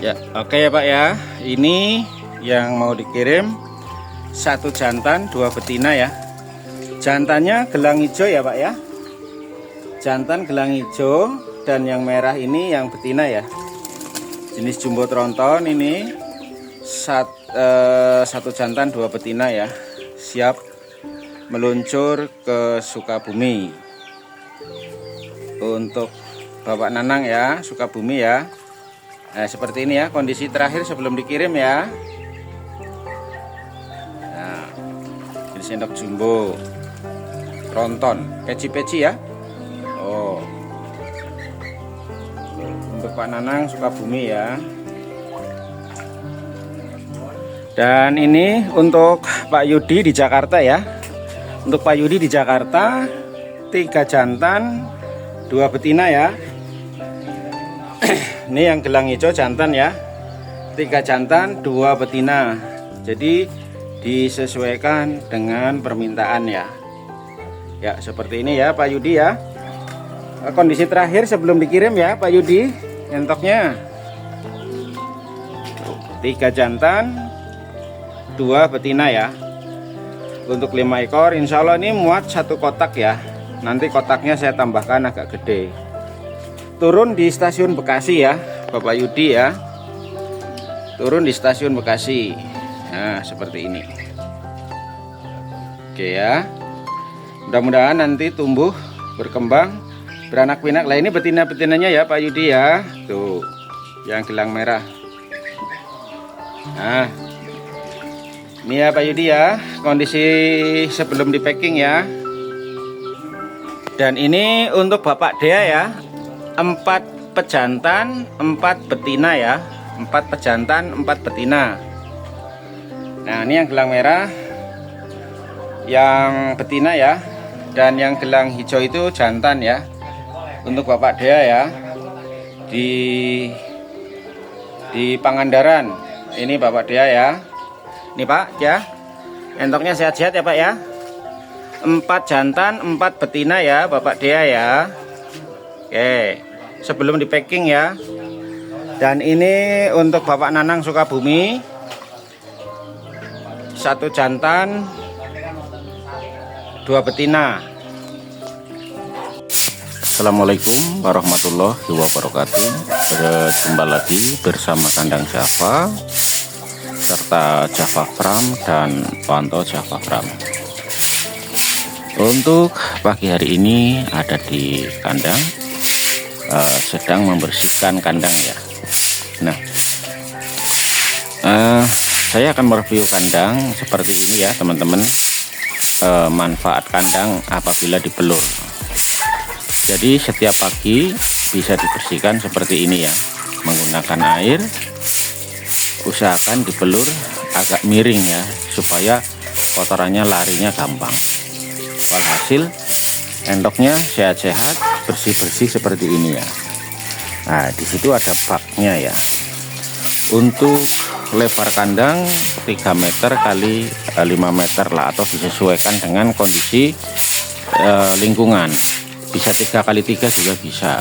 Ya, oke ya Pak ya. Ini yang mau dikirim satu jantan, dua betina ya. Jantannya gelang hijau ya Pak ya. Jantan gelang hijau dan yang merah ini yang betina ya. Jenis jumbo tronton ini satu jantan, dua betina ya. Siap meluncur ke Sukabumi. Untuk Bapak Nanang ya, Sukabumi ya. Nah, seperti ini ya kondisi terakhir sebelum dikirim ya. Nah, ini sendok jumbo tronton, peci-peci ya. Oh, untuk Pak Nanang Sukabumi ya. Dan ini untuk Pak Yudi di Jakarta ya. Untuk Pak Yudi di Jakarta 3 jantan, 2 betina ya. Ini yang gelang hijau jantan ya, 3 jantan 2 betina. Jadi disesuaikan dengan permintaan ya. Ya seperti ini ya Pak Yudi ya. Kondisi terakhir sebelum dikirim ya Pak Yudi. Entoknya 3 jantan 2 betina ya. Untuk 5 ekor insya Allah ini muat 1 kotak ya. Nanti kotaknya saya tambahkan agak gede. Turun di stasiun Bekasi ya Bapak Yudi ya. Turun di stasiun Bekasi. Nah seperti ini. Oke ya. Mudah-mudahan nanti tumbuh berkembang beranak pinak. Lah ini betina-betinanya ya Pak Yudi ya. Tuh yang gelang merah. Nah ini ya Pak Yudi ya kondisi sebelum di packing ya. Dan ini untuk Bapak Dea ya, 4 pejantan 4 betina ya, 4 pejantan 4 betina. Nah ini yang gelang merah yang betina ya, dan yang gelang hijau itu jantan ya. Untuk Bapak Dea ya di Pangandaran. Ini Bapak Dea ya. Ini Pak ya, entoknya sehat-sehat ya Pak ya. 4 jantan 4 betina ya Bapak Dea ya. Oke, sebelum di packing ya. Dan ini untuk Bapak Nanang Sukabumi 1 jantan 2 betina. Assalamualaikum warahmatullahi wabarakatuh. Berjumpa lagi bersama Kandang Java serta Java Farm dan Pantau Java Farm. Untuk pagi hari ini ada di kandang, sedang membersihkan kandang ya. Nah saya akan mereview kandang seperti ini ya teman-teman. Manfaat kandang apabila dibelur. Jadi setiap pagi bisa dibersihkan seperti ini ya, menggunakan air. Usahakan dibelur agak miring ya, supaya kotorannya larinya gampang. Walhasil endoknya sehat-sehat, bersih-bersih seperti ini ya. Nah di situ ada baknya ya. Untuk lebar kandang 3 meter kali 5 meter lah, atau disesuaikan dengan kondisi lingkungan. Bisa 3 kali 3 juga bisa.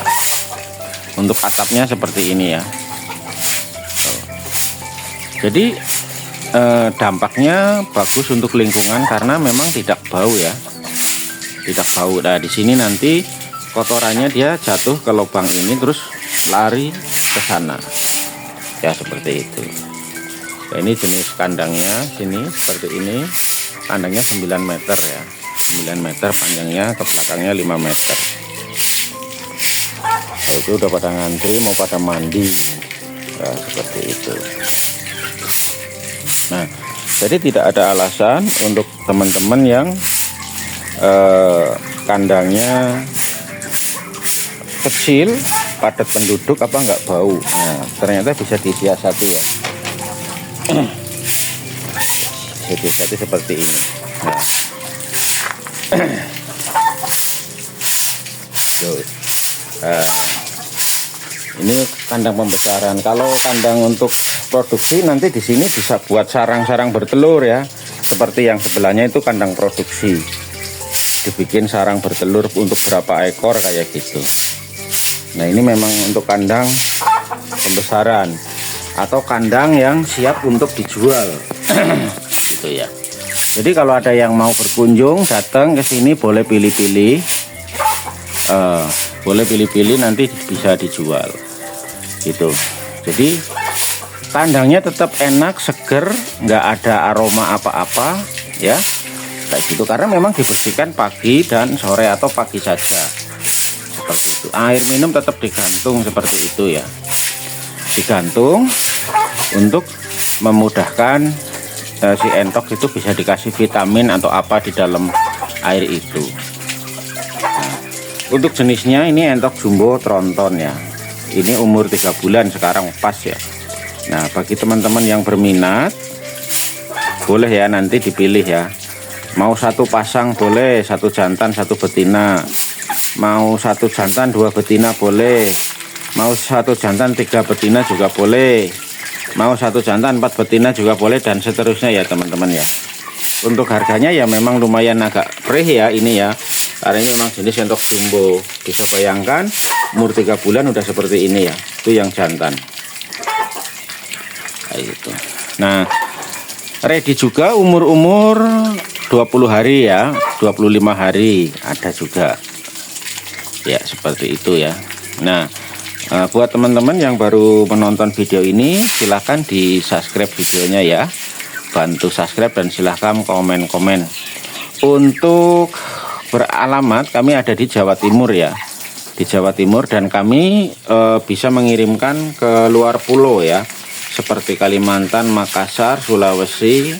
Untuk atapnya seperti ini ya. Jadi dampaknya bagus untuk lingkungan karena memang tidak bau ya. Tidak bau. Nah di sini nanti kotorannya dia jatuh ke lubang ini terus lari ke sana ya, seperti itu. Nah, ini jenis kandangnya sini seperti ini. Kandangnya 9 meter ya, 9 meter panjangnya, ke belakangnya 5 meter. Nah, itu udah pada ngantri mau pada mandi ya, seperti itu. Nah jadi tidak ada alasan untuk teman-teman yang kandangnya kecil, padat penduduk, apa nggak bau. Nah ternyata bisa disiasati ya. Disiasati seperti ini. Nah. Ini kandang pembesaran. Kalau kandang untuk produksi nanti di sini bisa buat sarang-sarang bertelur ya. Seperti yang sebelahnya itu kandang produksi. Dibikin sarang bertelur untuk berapa ekor kayak gitu. Nah ini memang untuk kandang pembesaran. atau kandang yang siap untuk dijual. Gitu ya. Jadi kalau ada yang mau berkunjung datang ke sini boleh pilih-pilih, nanti bisa dijual gitu. Jadi kandangnya tetap enak, seger, nggak ada aroma apa-apa ya, kayak gitu, karena memang dibersihkan pagi dan sore atau pagi saja seperti itu. Air minum tetap digantung seperti itu ya, digantung untuk memudahkan si entok itu bisa dikasih vitamin atau apa di dalam air itu. Nah, untuk jenisnya ini entok jumbo tronton ya, ini umur 3 bulan sekarang pas ya. Nah, bagi teman-teman yang berminat boleh ya, nanti dipilih ya, mau satu pasang boleh, satu jantan satu betina, mau satu jantan 2 betina boleh, mau satu jantan 3 betina juga boleh, mau satu jantan 4 betina juga boleh, dan seterusnya ya teman-teman ya. Untuk harganya ya memang lumayan agak perih ya ini ya, karena ini memang jenis entok jumbo. Bisa bayangkan umur 3 bulan udah seperti ini ya, itu yang jantan kayak gitu. Nah, ready juga umur 20 hari ya, 25 hari ada juga ya, seperti itu ya. Nah, buat teman-teman yang baru menonton video ini, silahkan di subscribe videonya ya, bantu subscribe dan silahkan komen-komen. Untuk beralamat kami ada di Jawa Timur ya, di Jawa Timur, dan kami bisa mengirimkan ke luar pulau ya, seperti Kalimantan, Makassar, Sulawesi,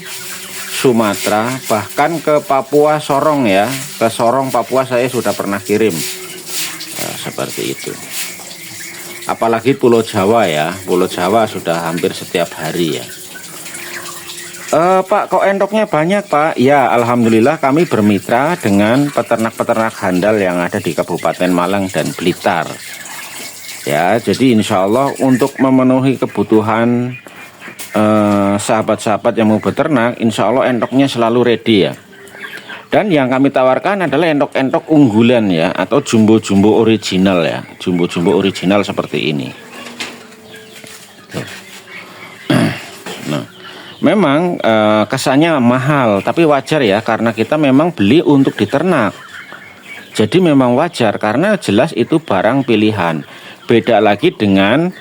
Sumatera, bahkan ke Papua Sorong ya, ke Sorong Papua saya sudah pernah kirim seperti itu. Apalagi Pulau Jawa ya, Pulau Jawa sudah hampir setiap hari ya. Pak, kok endoknya banyak Pak? Ya, alhamdulillah kami bermitra dengan peternak-peternak handal yang ada di Kabupaten Malang dan Blitar ya. Jadi insya Allah untuk memenuhi kebutuhan sahabat-sahabat yang mau beternak, insya Allah endoknya selalu ready ya. Dan yang kami tawarkan adalah endok-endok unggulan ya, atau jumbo-jumbo original ya, jumbo-jumbo original seperti ini. Nah, memang kesannya mahal, tapi wajar ya, karena kita memang beli untuk diternak. Jadi memang wajar, karena jelas itu barang pilihan. Beda lagi dengan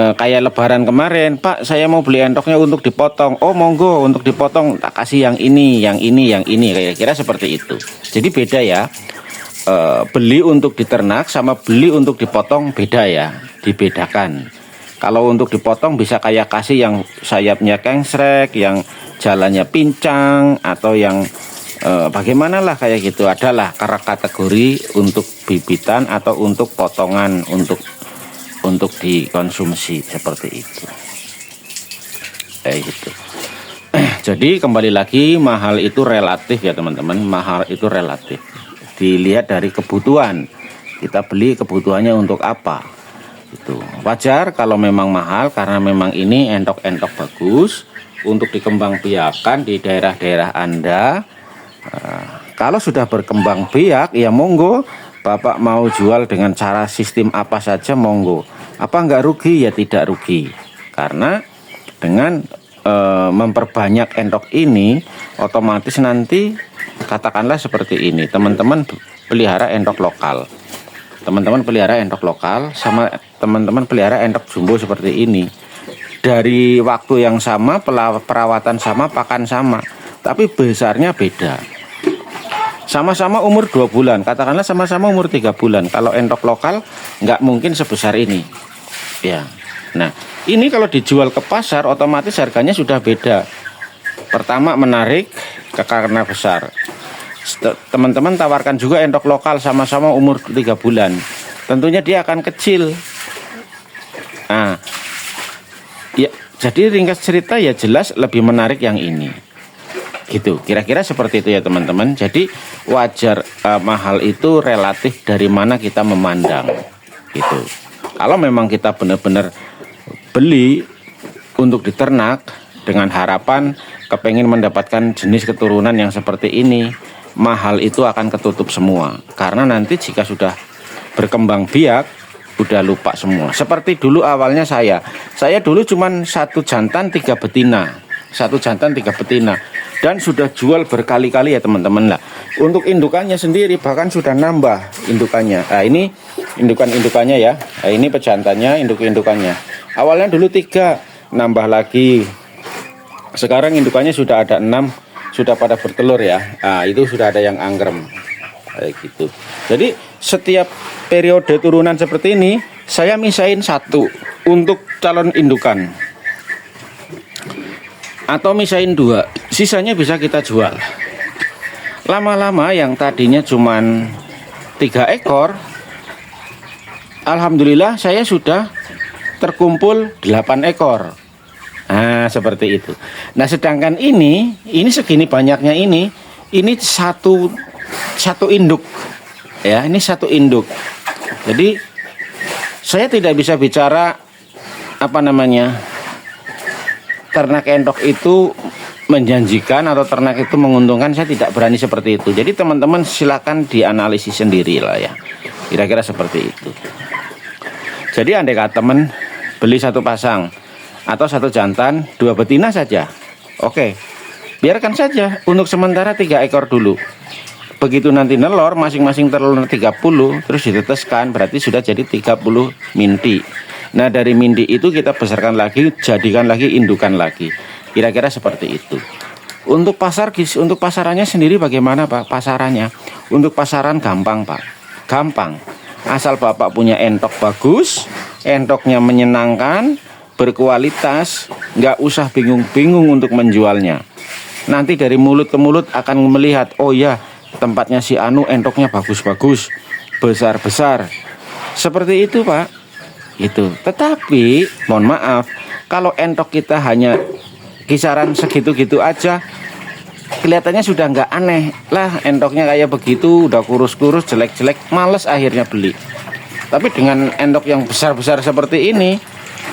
kayak lebaran kemarin, Pak saya mau beli endoknya untuk dipotong. Oh monggo, untuk dipotong tak kasih yang ini, yang ini, yang ini, kira-kira seperti itu. Jadi beda ya, beli untuk diternak sama beli untuk dipotong beda ya, dibedakan. Kalau untuk dipotong bisa kayak kasih yang sayapnya kengsrek, yang jalannya pincang, atau yang bagaimana lah kayak gitu. Adalah kategori untuk bibitan atau untuk potongan untuk dikonsumsi seperti itu. Gitu. Jadi kembali lagi, mahal itu relatif ya teman-teman, mahal itu relatif. Dilihat dari kebutuhan. Kita beli kebutuhannya untuk apa? Itu wajar kalau memang mahal, karena memang ini endok-endok bagus untuk dikembangbiakan di daerah-daerah Anda. Kalau sudah berkembang biak ya monggo, Bapak mau jual dengan cara sistem apa saja monggo. Apa enggak rugi? Ya tidak rugi. Karena dengan memperbanyak endok ini, otomatis nanti katakanlah seperti ini, teman-teman pelihara endok lokal. Teman-teman pelihara endok lokal sama teman-teman pelihara endok jumbo seperti ini. Dari waktu yang sama, perawatan sama, pakan sama, tapi besarnya beda. Sama-sama umur 2 bulan, katakanlah sama-sama umur 3 bulan. Kalau endok lokal nggak mungkin sebesar ini ya. Nah, ini kalau dijual ke pasar otomatis harganya sudah beda. Pertama menarik karena besar. Teman-teman tawarkan juga endok lokal sama-sama umur 3 bulan, tentunya dia akan kecil. Nah ya, jadi ringkas cerita ya jelas lebih menarik yang ini gitu, kira-kira seperti itu ya teman-teman. Jadi wajar, mahal itu relatif dari mana kita memandang gitu. Kalau memang kita benar-benar beli untuk diternak dengan harapan kepengen mendapatkan jenis keturunan yang seperti ini, mahal itu akan ketutup semua. Karena nanti jika sudah berkembang biak, udah lupa semua. Seperti dulu awalnya saya dulu cuman 1 jantan 3 betina, 1 jantan 3 betina, dan sudah jual berkali-kali ya teman-teman lah. Untuk indukannya sendiri bahkan sudah nambah indukannya. Nah ini indukannya ya. Nah, ini pejantannya, indukannya. Awalnya dulu 3, nambah lagi. Sekarang indukannya sudah ada 6, sudah pada bertelur ya. Nah itu sudah ada yang anggrem kayak gitu. Jadi setiap periode turunan seperti ini saya misahin 1 untuk calon indukan, atau misahin 2, sisanya bisa kita jual. Lama-lama yang tadinya cuman 3 ekor, alhamdulillah saya sudah terkumpul 8 ekor. Nah seperti itu. Nah sedangkan ini segini banyaknya ini satu induk ya, ini 1 induk. Jadi saya tidak bisa bicara ternak entok itu menjanjikan atau ternak itu menguntungkan, saya tidak berani seperti itu. Jadi teman-teman silakan dianalisis sendiri lah ya, kira-kira seperti itu. Jadi andai kata teman beli 1 pasang atau 1 jantan 2 betina saja, oke, biarkan saja untuk sementara 3 ekor dulu. Begitu nanti nelor, masing-masing telur 30, terus diteteskan, berarti sudah jadi 30 minti. Nah dari minti itu kita besarkan lagi, jadikan lagi indukan lagi. Kira-kira seperti itu. Untuk pasarannya sendiri bagaimana Pak? Pasarannya untuk pasaran gampang Pak, gampang. Asal Bapak punya entok bagus, entoknya menyenangkan, berkualitas, nggak usah bingung-bingung untuk menjualnya. Nanti dari mulut ke mulut akan melihat, oh ya tempatnya si Anu entoknya bagus-bagus, besar-besar. Seperti itu Pak. Itu. Tetapi mohon maaf, kalau entok kita hanya kisaran segitu-gitu aja, kelihatannya sudah nggak aneh lah. Entoknya kayak begitu, udah kurus-kurus, jelek-jelek, males akhirnya beli. Tapi dengan entok yang besar-besar seperti ini,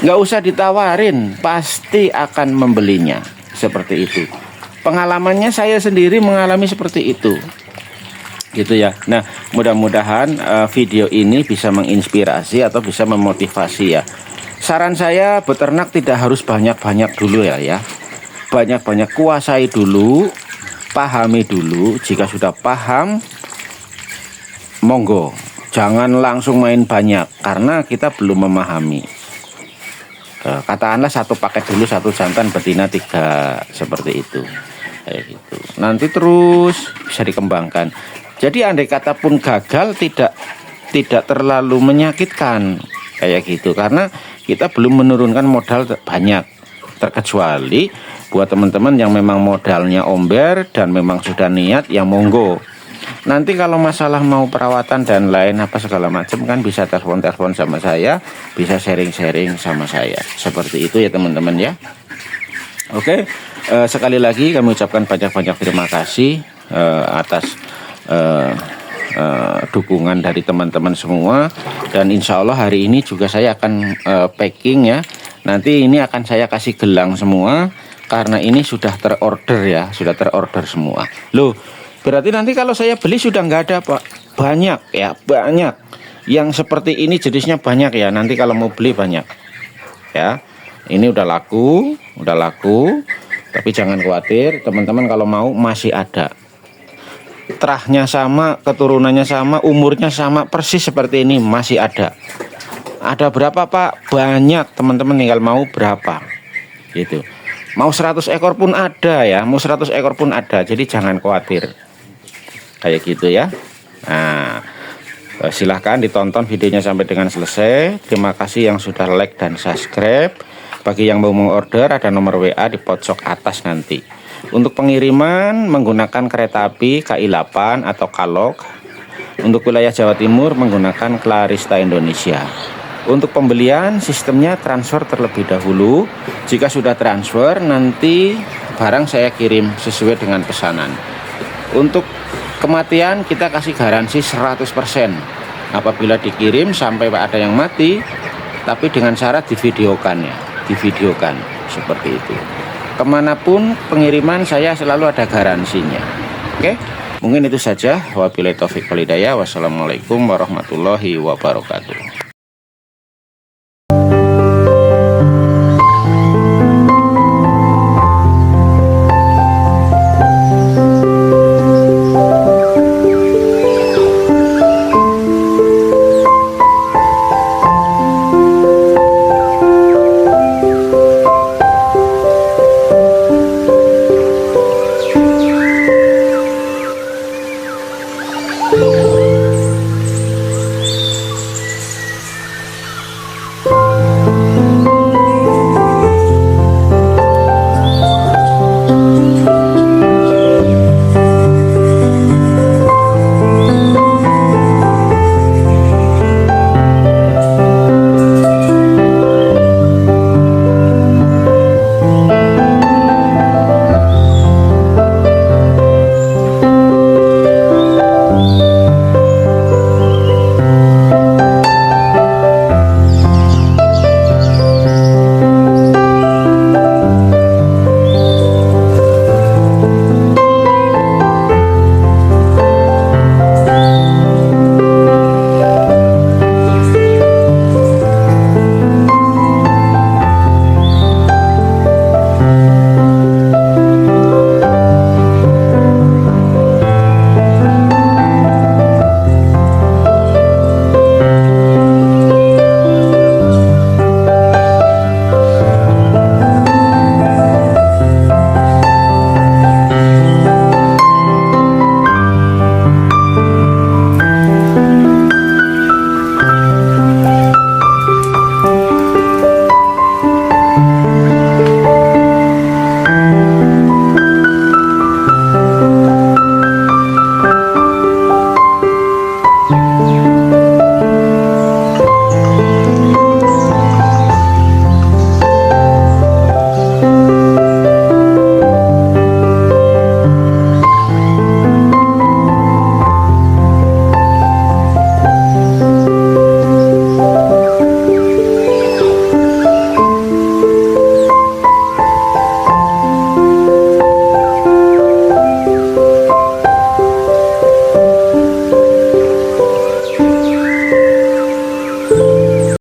nggak usah ditawarin, pasti akan membelinya. Seperti itu. Pengalamannya saya sendiri mengalami seperti itu. Gitu ya. Nah mudah-mudahan video ini bisa menginspirasi atau bisa memotivasi ya. Saran saya, beternak tidak harus banyak-banyak dulu ya. Banyak-banyak, kuasai dulu, pahami dulu. Jika sudah paham, monggo, jangan langsung main banyak karena kita belum memahami. Katakanlah 1 paket dulu, 1 jantan betina 3, seperti itu. Kayak gitu. Nanti terus bisa dikembangkan. Jadi andai kata pun gagal tidak terlalu menyakitkan kayak gitu, karena kita belum menurunkan modal banyak. Terkecuali buat teman-teman yang memang modalnya omber dan memang sudah niat, ya monggo. Nanti kalau masalah mau perawatan dan lain apa segala macam kan bisa telepon sama saya, bisa sharing-sharing sama saya. Seperti itu ya teman-teman ya. Oke, sekali lagi kami ucapkan banyak-banyak terima kasih atas dukungan dari teman-teman semua. Dan insya Allah hari ini juga saya akan packing ya. Nanti ini akan saya kasih gelang semua, karena ini sudah terorder ya, sudah terorder semua. Loh, berarti nanti kalau saya beli sudah nggak ada Pak? Banyak ya, banyak. Yang seperti ini jenisnya banyak ya, nanti kalau mau beli banyak ya. Ini udah laku. Tapi jangan khawatir teman-teman, kalau mau masih ada. Terahnya sama, keturunannya sama, umurnya sama persis seperti ini, masih ada. Ada berapa Pak? Banyak teman-teman, tinggal mau berapa gitu. Mau 100 ekor pun ada ya, mau 100 ekor pun ada. Jadi jangan khawatir kayak gitu ya. Nah silahkan ditonton videonya sampai dengan selesai. Terima kasih yang sudah like dan subscribe. Bagi yang mau mengorder, ada nomor WA di pojok atas nanti. Untuk pengiriman menggunakan kereta api KI8 atau Kalok. Untuk wilayah Jawa Timur menggunakan Clarista Indonesia. Untuk pembelian sistemnya transfer terlebih dahulu. Jika sudah transfer, nanti barang saya kirim sesuai dengan pesanan. Untuk kematian kita kasih garansi 100%. Apabila dikirim sampai ada yang mati, tapi dengan syarat divideokan ya, divideokan seperti itu. Kemanapun pengiriman saya selalu ada garansinya. Oke, mungkin itu saja. Wabillahi taufiq wal hidayah. Wassalamualaikum warahmatullahi wabarakatuh.